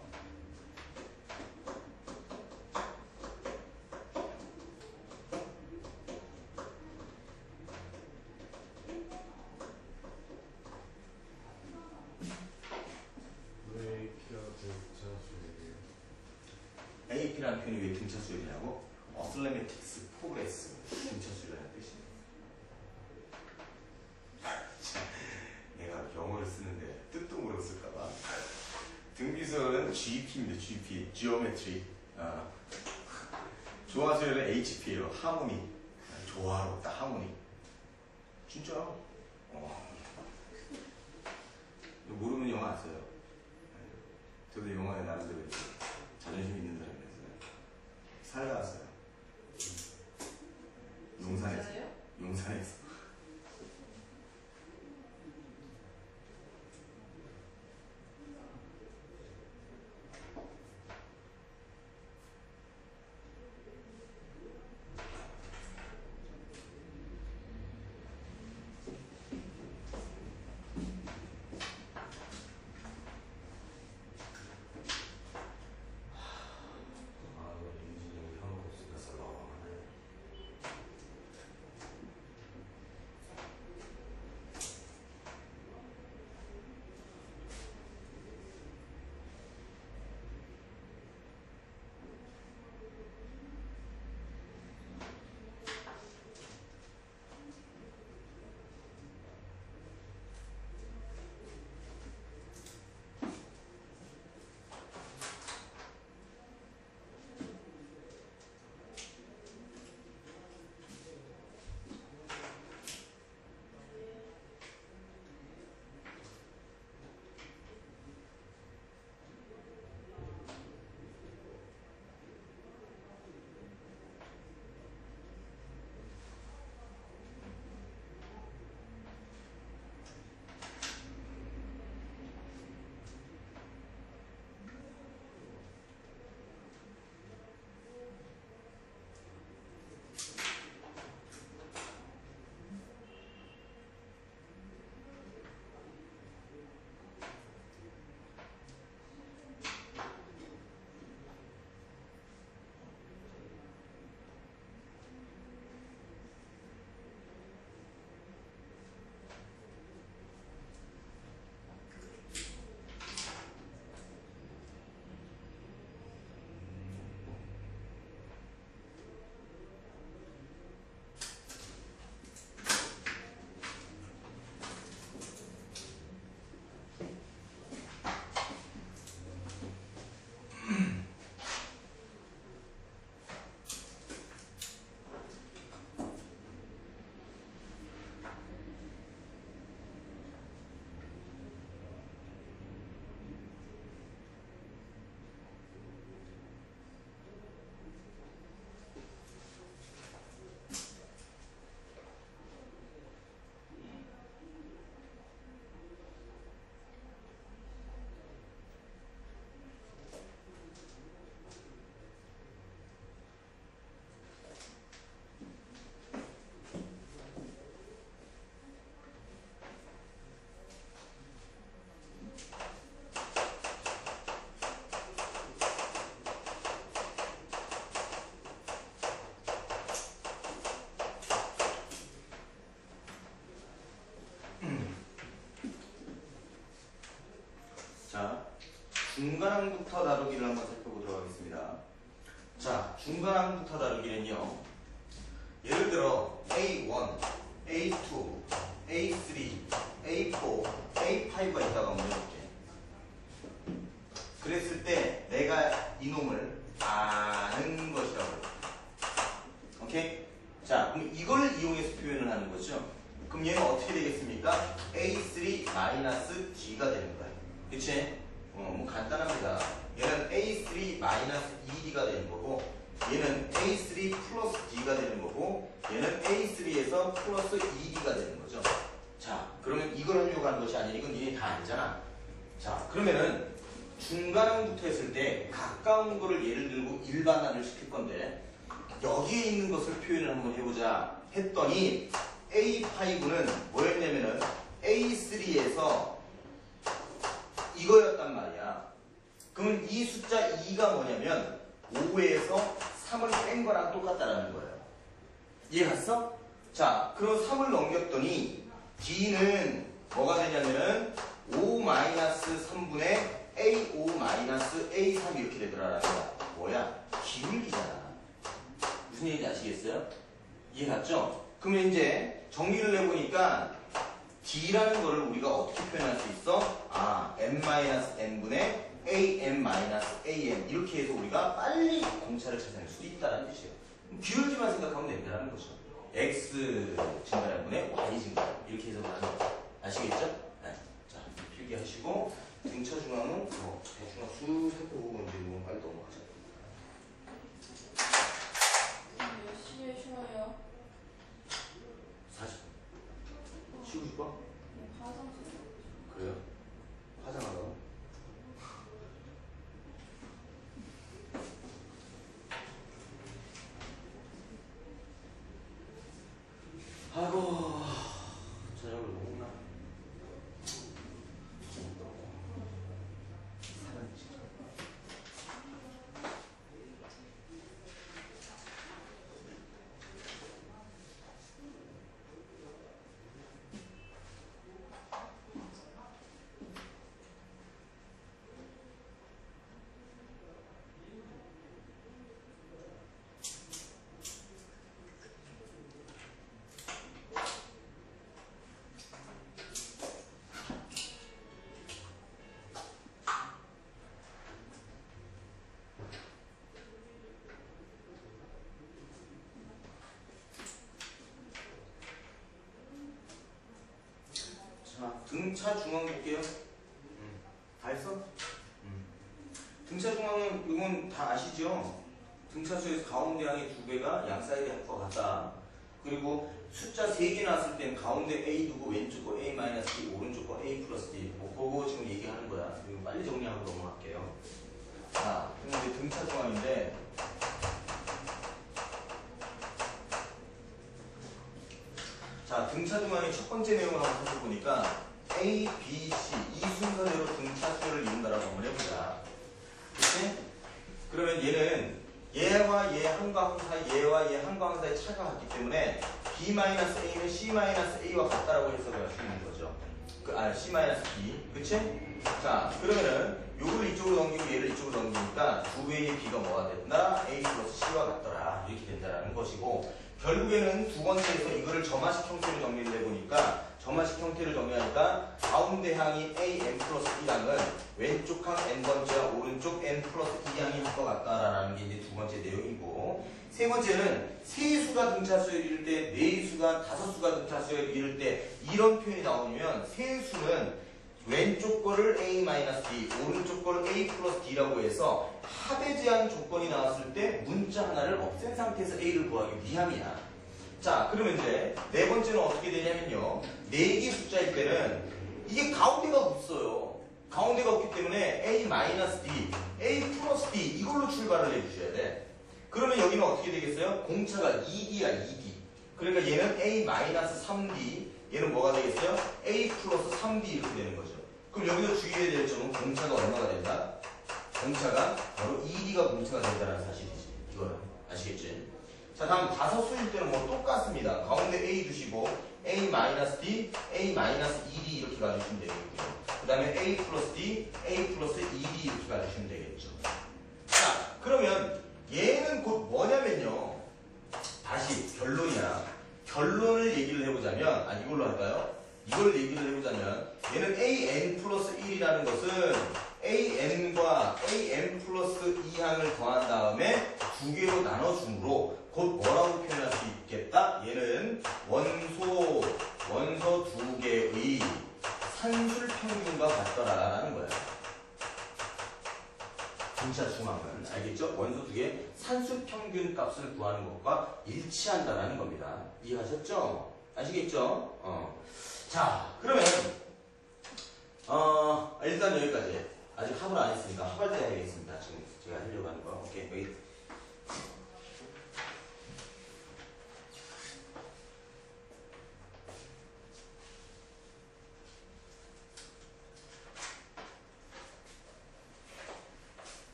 AP라는 표현이 왜 등차수열이냐고? 어슬레메틱스 프로그레스 등차수열이라는 뜻이에요. 내가 영어를 쓰는데 뜻도 모르고 쓸까봐. 등비수열은 GP입니다. GP, Geometry. 조화수열은 HP예요. 하모니. 조화롭다, 하모니. 진짜요? 모르면 영어 안 써요. 저도 영어에 나름대로 자존심 있는 사람이었어요. 살아갔어요. 용산에서. 용산에서. 중간항부터 다루기를 한번 살펴보도록 하겠습니다. 자, 중간항부터 다루기는요. 예를 들어 A1, A2, A3, A4, A5가 있다고 한번 해볼게. 그랬을 때 내가 이놈을 아는 것이라고. 오케이? 자, 그럼 이걸 이용해서 표현을 하는 거죠. 그럼 얘는 어떻게 되겠습니까? A3-D가 되는 거야. 그치? 뭐 간단합니다. 얘는 A3-ED가 되는 거고, 얘는 A3 플러스 D가 되는 거고, 얘는 A3에서 플러스 ED가 되는 거죠. 자, 그러면 이걸 하려고 하는 것이 아니라 이건 니네 다 알잖아. 자, 그러면은 중간항부터 했을 때 가까운 거를 예를 들고 일반항을 시킬 건데, 여기에 있는 것을 표현을 한번 해보자 했더니 A5는 뭐였냐면은 A3에서 이거였단 말이야. 그러면 이 숫자 2가 뭐냐면 5에서 3을 뺀 거랑 똑같다라는 거예요. 이해 갔어? 자, 그럼 3을 넘겼더니 D는 뭐가 되냐면은 5-3분의 A5-A3 이렇게 되더라라는 거야. 뭐야? 기울기잖아. 무슨 얘기인지 아시겠어요? 이해 갔죠? 그러면 이제 정리를 해보니까 D라는 거를 우리가 어떻게 표현할 수 있어? n-n분의 an-am 이렇게 해서 우리가 빨리 공차를 찾아낼 수도 있다는 뜻이에요. 기울기만 생각하면 된다는 거죠. x 증가량분의 y 증가량 이렇게 해서 나는 거죠. 아시겠죠? 네. 자, 필기하시고 등차 중앙은 대충 수 살펴보고 이제 이거 빨리 넘어가자. 몇 시에 쉬어요? 40분. 쉬고 싶어? 네, 화장실. 그래요? 화장하다가? 아이고, 저녁을 먹나? 자, 등차 중앙 볼게요. 다 했어? 등차 중앙은 이건 다 아시죠? 등차수에서 가운데 항의 2배가 양 사이드 합과 같다. 그리고 숫자 3개 나왔을 땐 가운데 A 두고 왼쪽 거 A-D, 오른쪽 거 A 플러스 D. 그거 지금 얘기하는 거야. 이거 빨리 정리하고 넘어갈게요. 자, 그럼 이제 등차 중앙인데 자, 등차 중앙의 첫 번째 내용을 한번 살펴보니까 A, B, C 이 순서대로 등차수를 이룬다라고 한번 해보자. 그치? 그러면 얘는 얘와 얘 한과 항 사이, 얘와 얘 한과 항 사이 차가 같기 때문에 B-A는 C-A와 같다라고 해석을 할 수 있는 거죠. C-B. 그치? 자, 그러면은 요거를 이쪽으로 넘기고 얘를 이쪽으로 넘기니까 2배의 B가 뭐가 된다? A 플러스 C와 같더라. 이렇게 된다라는 것이고, 결국에는 두 번째에서 이거를 점화식 형태로 정리를 해보니까 점화식 형태를 정리하니까 가운데 항이 A, n 플러스 2항은 왼쪽 항 n번째와 오른쪽 n 플러스 2항이 할 것 같다라는 게 이제 두 번째 내용이고, 세 번째는 세 수가 등차수에 이를 때, 네 수가, 다섯 수가 등차수에 이를 때 이런 표현이 나오면 세 수는 왼쪽 거를 A-D, 오른쪽 거를 A 플러스 D라고 해서 합에 제한 조건이 나왔을 때 문자 하나를 없앤 상태에서 A를 구하기 위함이야. 자, 그러면 이제 네 번째는 어떻게 되냐면요. 4개 숫자일 때는 이게 가운데가 없어요. 가운데가 없기 때문에 A-D, A 플러스 D 이걸로 출발을 해주셔야 돼. 그러면 여기는 어떻게 되겠어요? 공차가 2D야, 2D. 그러니까 얘는 A-3D, 얘는 뭐가 되겠어요? A 플러스 3D 이렇게 되는 거죠. 그럼 여기서 주의해야 될 점은 공차가 얼마가 된다? 공차가 바로 2D가 공차가 된다는 사실이지. 이거는 아시겠지? 자, 다음 다섯 수일 때는 뭐 똑같습니다. 가운데 A 두시고 A-D, A-ED 이렇게 가주시면 되겠고요. 그 다음에 A 플러스 D, A 플러스 2D 이렇게 가주시면 되겠죠. 자, 그러면 얘는 곧 뭐냐면요. 다시 결론을 얘기를 해보자면, 이걸로 할까요? 이걸 얘기를 해보자면, 얘는 AN 플러스 1이라는 것은 AN과 AN 플러스 2항을 더한 다음에 두 개로 나눠줌으로 곧 뭐라고 표현할 수 있겠다? 얘는 원소 두 개의 산술 평균과 같더라라는 거예요. 등차 중항은 알겠죠? 원소 두 개 산술 평균 값을 구하는 것과 일치한다라는 겁니다. 이해하셨죠? 아시겠죠? 자, 그러면 일단 여기까지. 아직 합을 안 했으니까 합할 때 해야겠습니다. 지금 제가 하려고 하는 거. 오케이, 여기.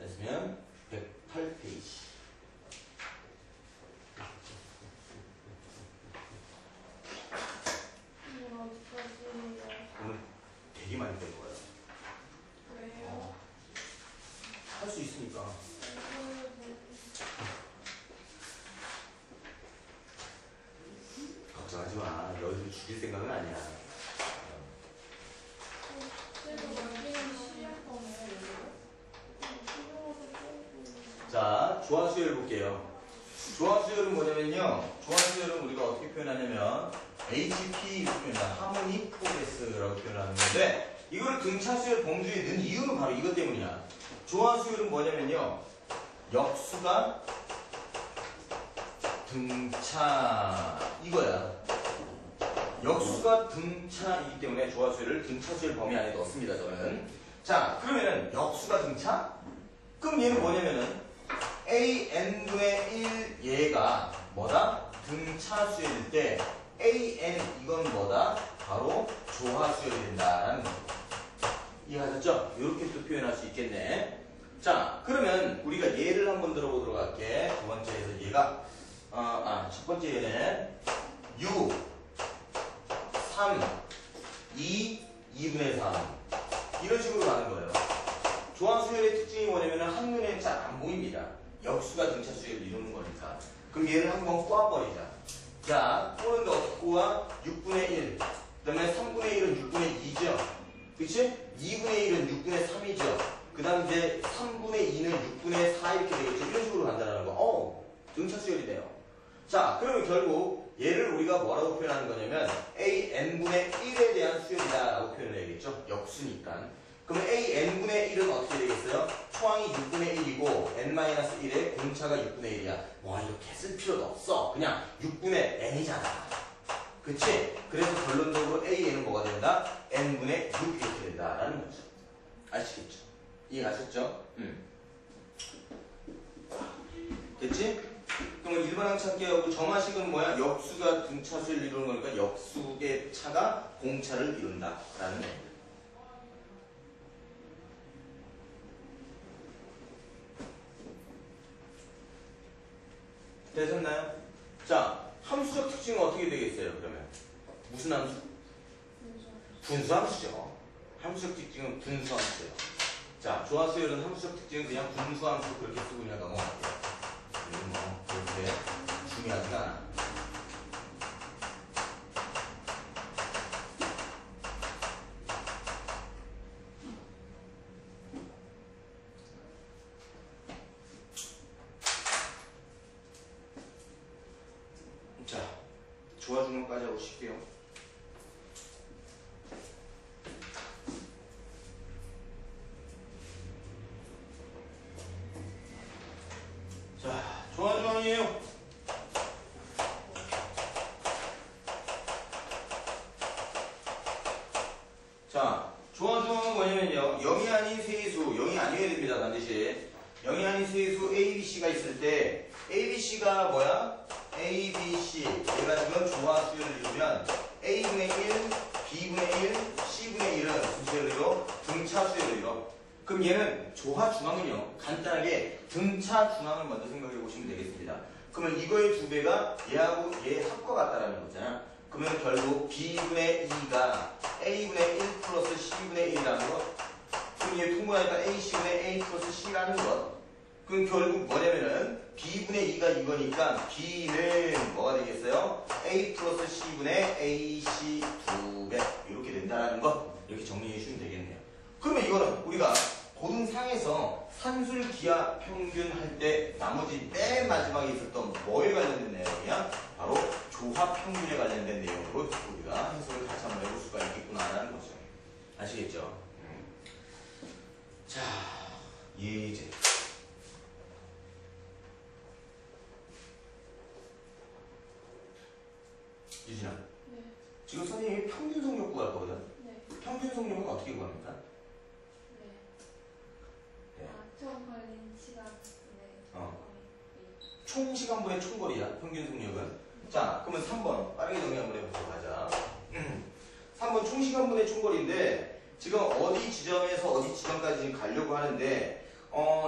됐으면 108페이지. 오늘 되게 많이 뺄 거예요. 왜요? 할 수 있으니까. 걱정하지 마. 너희들 죽일 생각은 아니야. 자, 조화수열 볼게요. 조화수열은 뭐냐면요. 조화수열은 우리가 어떻게 표현하냐면 HP 이렇게 표현한다. 하모니 프로그레스라고 표현하는 건데 이거를 등차수열 범주에 넣은 이유는 바로 이것 때문이야. 조화수열은 뭐냐면요. 역수가 등차 이거야. 역수가 등차이기 때문에 조화수열을 등차수열 범위 안에 넣습니다. 저는. 자, 그러면은 역수가 등차? 그럼 얘는 뭐냐면은 AN분의 1 얘가 뭐다? 등차수열일 때 AN 이건 뭐다? 바로 조화수열이 된다라는 거죠. 이해하셨죠? 이렇게 또 표현할 수 있겠네. 자, 그러면 우리가 예를 한번 들어보도록 할게. 두 번째에서 얘가 첫 번째 얘는 6 3 2 2분의 3 이런 식으로 가는 거예요. 조화수열의 특징이 뭐냐면 한눈에 잘 안 보입니다. 역수가 등차수열을 이루는 거니까. 그럼 얘를 한번 꼬아버리자. 자, 꼬는데 어떻게 꼬아? 6분의 1. 그 다음에 3분의 1은 6분의 2죠. 그치? 2분의 1은 6분의 3이죠. 그 다음 이제 3분의 2는 6분의 4 이렇게 되겠죠. 이런 식으로 간다는 거. 등차수열이네요. 자, 그러면 결국 얘를 우리가 뭐라고 표현하는 거냐면 AN분의 1에 대한 수열이다 라고 표현해야겠죠. 역수니까. 그럼 AN분의 1은 어떻게 되겠어요? 초항이 6분의 1이고 N-1에 공차가 6분의 1이야. 와, 이렇게 쓸 필요도 없어. 그냥 6분의 N이잖아. 그치? 그래서 결론적으로 AN은 뭐가 된다? N분의 6 이렇게 된다라는 거죠. 아시겠죠? 이해하셨죠? 됐지? 그러면 일반항 찾기하고 정화식은 뭐야? 역수가 등차수를 이루는 거니까 역수의 차가 공차를 이룬다라는 거예요. 되셨나요? 자, 함수적 특징은 어떻게 되겠어요, 그러면? 무슨 함수? 분수함수죠. 함수적 특징은 분수함수예요. 자, 조화수열은 함수적 특징은 그냥 분수함수 그렇게 쓰고 그냥 넘어갈게요. 이건 뭐, 그렇게 중요하지가 않아. 자, 조화주는 것까지 하고 쉴게요. 자, 조화주항이에요. ABC가 있을 때 ABC가 뭐야? ABC 얘가 지금 조화 수열을 이루면 A분의 1, B분의 1, C분의 1은 무슨 수열을 이뤄? 등차 수열을 이뤄. 그럼 얘는 조화 중앙은요 간단하게 등차 중앙을 먼저 생각해 보시면 되겠습니다. 그러면 이거의 두 배가 얘하고 얘 합과 같다라는 거잖아. 그러면 결국 B분의 2가 A분의 1 플러스 C분의 1이라는 것. 그럼 얘 통분하니까 AC분의 A 플러스 C라는 것. 그럼 결국 뭐냐면은 B분의 2가 이거니까 B는 뭐가 되겠어요? A 플러스 C분의 AC 2배 이렇게 된다는 것. 이렇게 정리해 주시면 되겠네요. 그러면 이거는 우리가 고등상에서 산술 기하 평균 할 때 나머지 맨 마지막에 있었던 뭐에 관련된 내용이야? 바로 조합 평균에 관련된 내용으로 우리가 해석을 같이 한번 해볼 수가 있겠구나라는 거죠. 아시겠죠? 자, 예제. 유진아, 네. 지금 선생님이 평균 속력 구할 거거든. 네. 평균 속력은 어떻게 구합니까? 네. 네. 총 걸린 시간. 네. 총 시간분의 총거리야, 평균 속력은. 자, 그러면 3번 빠르게 정리 한번 해보도록 하자. 3번 총 시간분의 총거리인데 지금 어디 지점에서 어디 지점까지 지금 가려고 하는데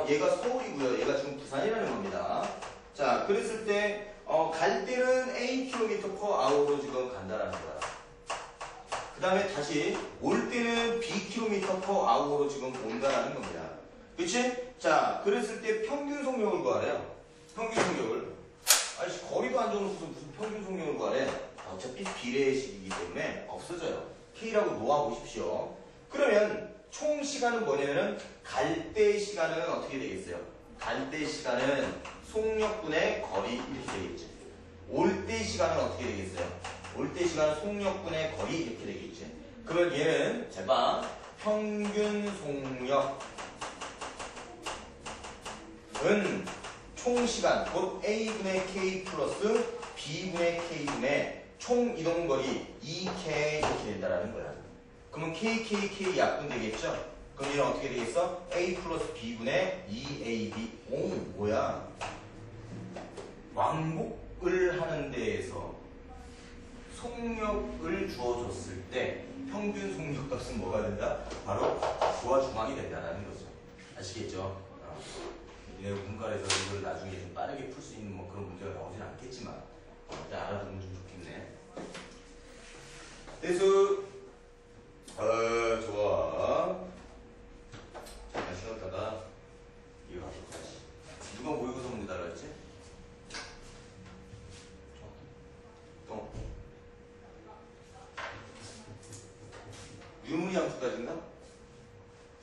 얘가 서울이고요. 얘가 지금 부산이라는 겁니다. 자, 그랬을 때 갈 때는 A km/h로 지금 간다라는 거야. 그 다음에 다시 올 때는 B km/h로 지금 온다라는 겁니다. 그치? 자, 그랬을 때 평균 속력을 구하래요. 평균 속력을. 아이씨, 거리도 안 줘놓고서 무슨 평균 속력을 구하래? 어차피 비례식이기 때문에 없어져요. K라고 놓아보십시오. 그러면 총 시간은 뭐냐면은 갈 때 시간은 어떻게 되겠어요? 갈 때 시간은 속력분의 거리 이렇게 되겠지. 올 때 시간은 어떻게 되겠어요? 올 때 시간은 속력분의 거리 이렇게 되겠지. 그러면 얘는 제발 평균 속력은 총 시간 곧 A분의 K 플러스 B분의 K분의 총 이동거리 2K 이렇게 된다라는 거야. 그러면 KKK 약분 되겠죠? 그럼 얘는 어떻게 되겠어? A 플러스 B분의 2AB. 오, 뭐야? 왕복을 하는 데에서 속력을 주어줬을 때 평균 속력 값은 뭐가 된다? 바로 조화 중앙이 된다는 거죠. 아시겠죠? 내 문과에서 이걸 나중에 좀 빠르게 풀 수 있는 뭐 그런 문제가 나오진 않겠지만 일단 알아두면 좀 좋겠네. 대수 좋아. 잠깐 쉬었다가 이거 하도록 하지. 누가 모의고사 문제 달았지? 유무리 함수까지인가?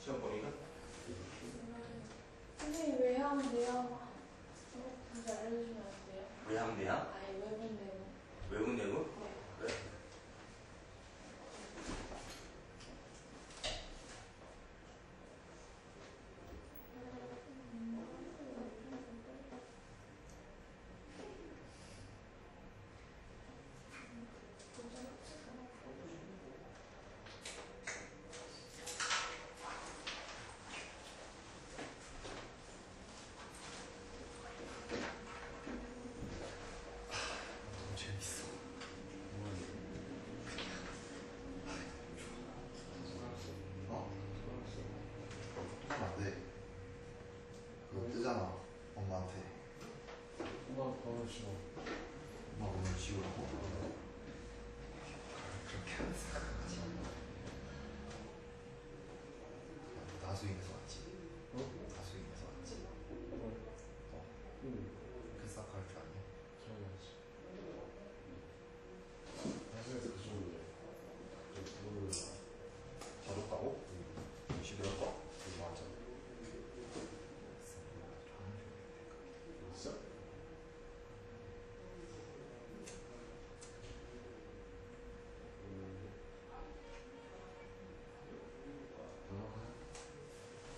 시험 범위가? 선생님 외향 내향 문제 알려주시면 안 돼요? 외항 대항? 아니 외분 내분. 외분 내분? 네. 그래. 그거 뜨잖아 엄마한테. 엄마 번호 주고. 엄마 오늘 지우라고? 그렇게 하는 생각하지. 나수인에서 왔지. 나수인에서 왔지. 그렇게 싹 할 줄 아냐? 당연하지. 나중에서 그 정도야. 그걸 다 줬다고? 11월 거? 맞아. 있어?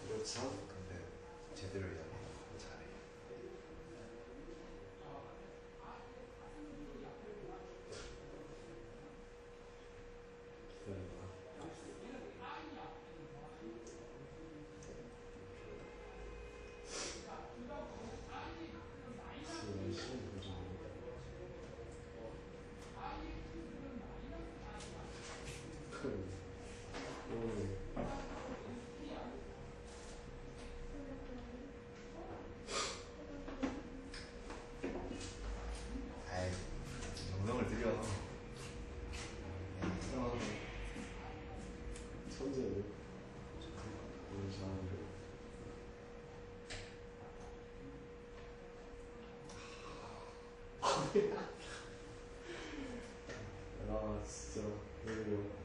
그렇죠. 근데 아 진짜. 그리고